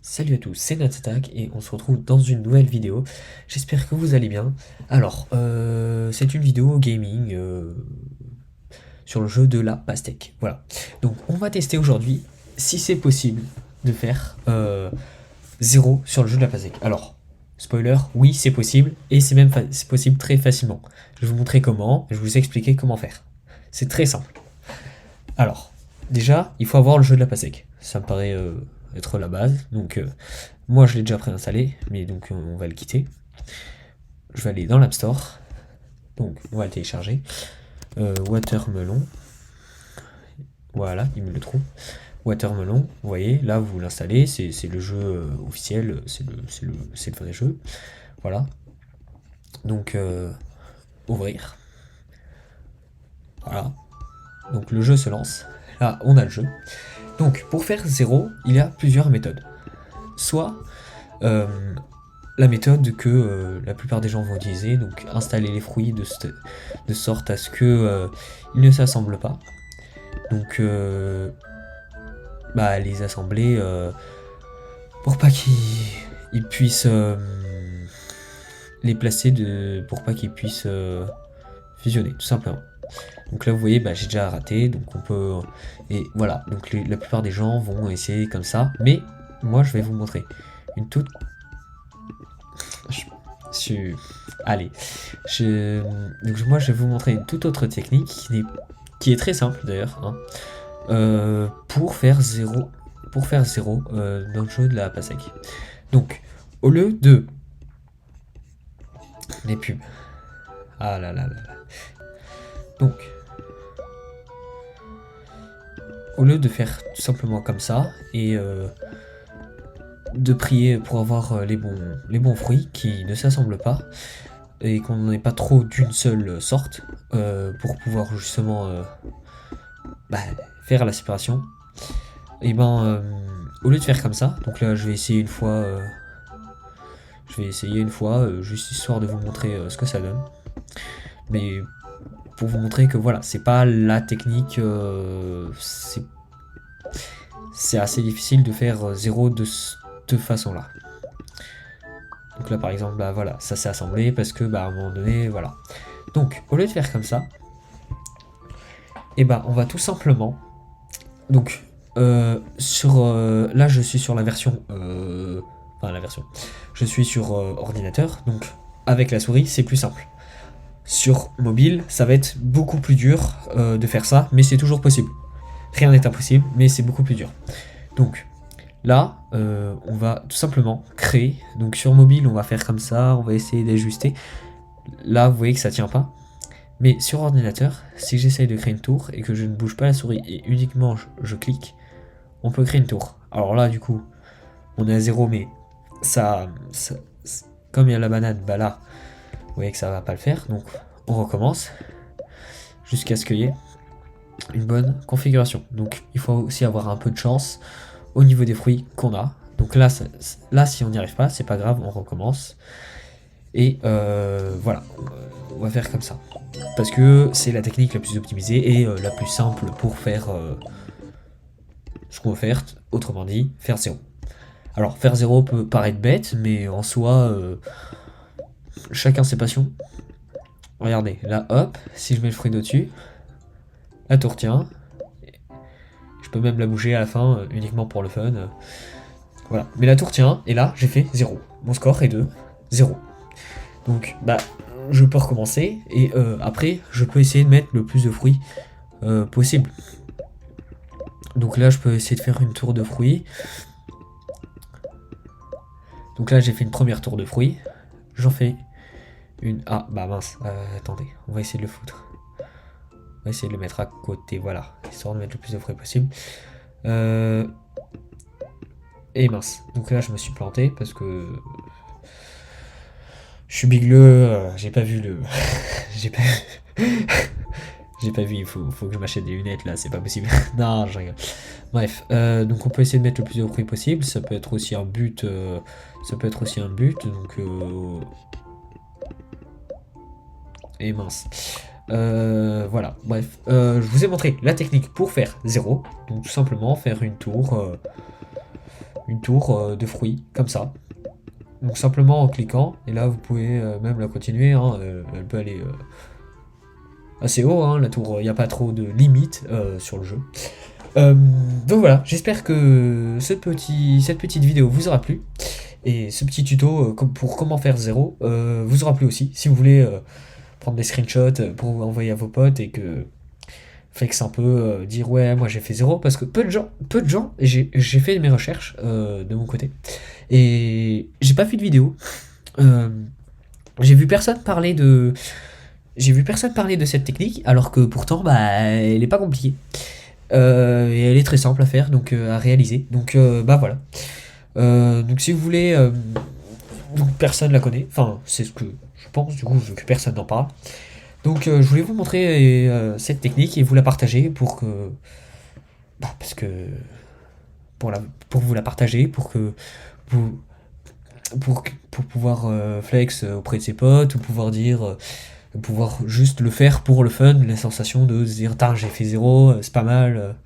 Salut à tous, c'est Natsattack et on se retrouve dans une nouvelle vidéo. J'espère que vous allez bien. Alors, c'est une vidéo gaming sur le jeu de la pastèque. Voilà. Donc, on va tester aujourd'hui si c'est possible de faire 0 sur le jeu de la pastèque. Alors, spoiler, oui, c'est possible et c'est même c'est possible très facilement. Je vais vous montrer comment et je vais vous expliquer comment faire. C'est très simple. Alors, déjà, il faut avoir le jeu de la pastèque. Ça me paraît être la base. Donc, moi, je l'ai déjà préinstallé, mais donc on va le quitter. Je vais aller dans l'App Store. Donc, on va le télécharger. Watermelon. Voilà, il me le trouve. Watermelon, vous voyez, là, vous l'installez. C'est le jeu officiel. C'est le vrai jeu. Voilà. Donc, ouvrir. Voilà. Donc, le jeu se lance. Là, on a le jeu. Donc, pour faire 0, il y a plusieurs méthodes. Soit la méthode que la plupart des gens vont utiliser, donc installer les fruits de sorte à ce que ils ne s'assemblent pas. Donc, les assembler pour pas qu'ils puissent les placer pour pas qu'ils puissent fusionner, tout simplement. Donc là, vous voyez, j'ai déjà raté, donc on peut... Et voilà, donc la plupart des gens vont essayer comme ça, mais moi, je vais vous montrer une toute... Allez, donc moi, je vais vous montrer une toute autre technique qui est très simple, d'ailleurs, hein, pour faire 0 dans le jeu de la pastèque. Donc, au lieu de... Les pubs. Ah là là là là. Donc... Au lieu de faire tout simplement comme ça et de prier pour avoir les bons fruits qui ne s'assemblent pas et qu'on n'en ait pas trop d'une seule sorte pour pouvoir justement faire la séparation, et au lieu de faire comme ça, donc là je vais essayer une fois juste histoire de vous montrer ce que ça donne, mais pour vous montrer que voilà, c'est pas la technique, c'est assez difficile de faire 0 de cette façon là. Donc là par exemple, voilà, ça s'est assemblé parce que à un moment donné, voilà. Donc au lieu de faire comme ça, on va tout simplement, donc là je suis sur la version, je suis sur ordinateur, donc avec la souris c'est plus simple. Sur mobile, ça va être beaucoup plus dur de faire ça, mais c'est toujours possible. Rien n'est impossible, mais c'est beaucoup plus dur. Donc là, on va tout simplement créer. Donc sur mobile, on va faire comme ça, on va essayer d'ajuster. Là, vous voyez que ça tient pas. Mais sur ordinateur, si j'essaye de créer une tour et que je ne bouge pas la souris et uniquement je clique, on peut créer une tour. Alors là, du coup, on est à 0, mais ça comme il y a la banane, là, vous voyez que ça va pas le faire. Donc on recommence jusqu'à ce qu'il y ait une bonne configuration. Donc il faut aussi avoir un peu de chance au niveau des fruits qu'on a. Donc là si on n'y arrive pas, c'est pas grave, on recommence. Et voilà, on va faire comme ça. Parce que c'est la technique la plus optimisée et la plus simple pour faire ce qu'on veut faire, autrement dit, faire 0. Alors faire 0 peut paraître bête, mais en soi, chacun ses passions. Regardez, là hop, si je mets le fruit dessus, la tour tient. Je peux même la bouger à la fin, uniquement pour le fun. Voilà, mais la tour tient, et là j'ai fait 0. Mon score est de 0. Donc je peux recommencer, et après je peux essayer de mettre le plus de fruits possible. Donc là je peux essayer de faire une tour de fruits. Donc là j'ai fait une première tour de fruits. J'en fais une... Ah mince, attendez, on va essayer de le foutre. On va essayer de le mettre à côté, voilà, histoire de mettre le plus de fruits possible. Et mince, donc là je me suis planté parce que je suis bigleux, j'ai pas vu le... j'ai pas vu, il faut que je m'achète des lunettes là, c'est pas possible. Non, je rigole. Bref, donc on peut essayer de mettre le plus de fruits possible, ça peut être aussi un but, donc... Et mince. Voilà, bref. Je vous ai montré la technique pour faire 0. Donc tout simplement faire une tour une tour de fruits, comme ça. Donc simplement en cliquant, et là vous pouvez même la continuer, hein, elle peut aller assez haut, hein, la tour, il n'y a pas trop de limites sur le jeu. Donc voilà, j'espère que cette petite vidéo vous aura plu, et ce petit tuto pour comment faire 0 vous aura plu aussi, si vous voulez prendre des screenshots pour envoyer à vos potes, et que flex un peu, dire ouais moi j'ai fait 0, parce que peu de gens, j'ai fait mes recherches de mon côté, et j'ai pas fait de vidéo, euh, j'ai vu personne parler de cette technique, alors que pourtant bah elle est pas compliquée, et elle est très simple à faire, donc à réaliser, donc bah voilà. Donc si vous voulez, donc personne la connaît, enfin c'est ce que je pense du coup vu que personne n'en parle. Donc je voulais vous montrer cette technique et vous la partager pour que, bah, parce que pour vous la partager, pour que vous pour pouvoir flex auprès de ses potes, ou pouvoir dire pouvoir juste le faire pour le fun, la sensation de se dire j'ai fait 0, c'est pas mal,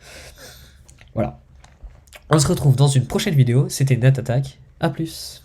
voilà. On se retrouve dans une prochaine vidéo, c'était Nat Attack, à plus.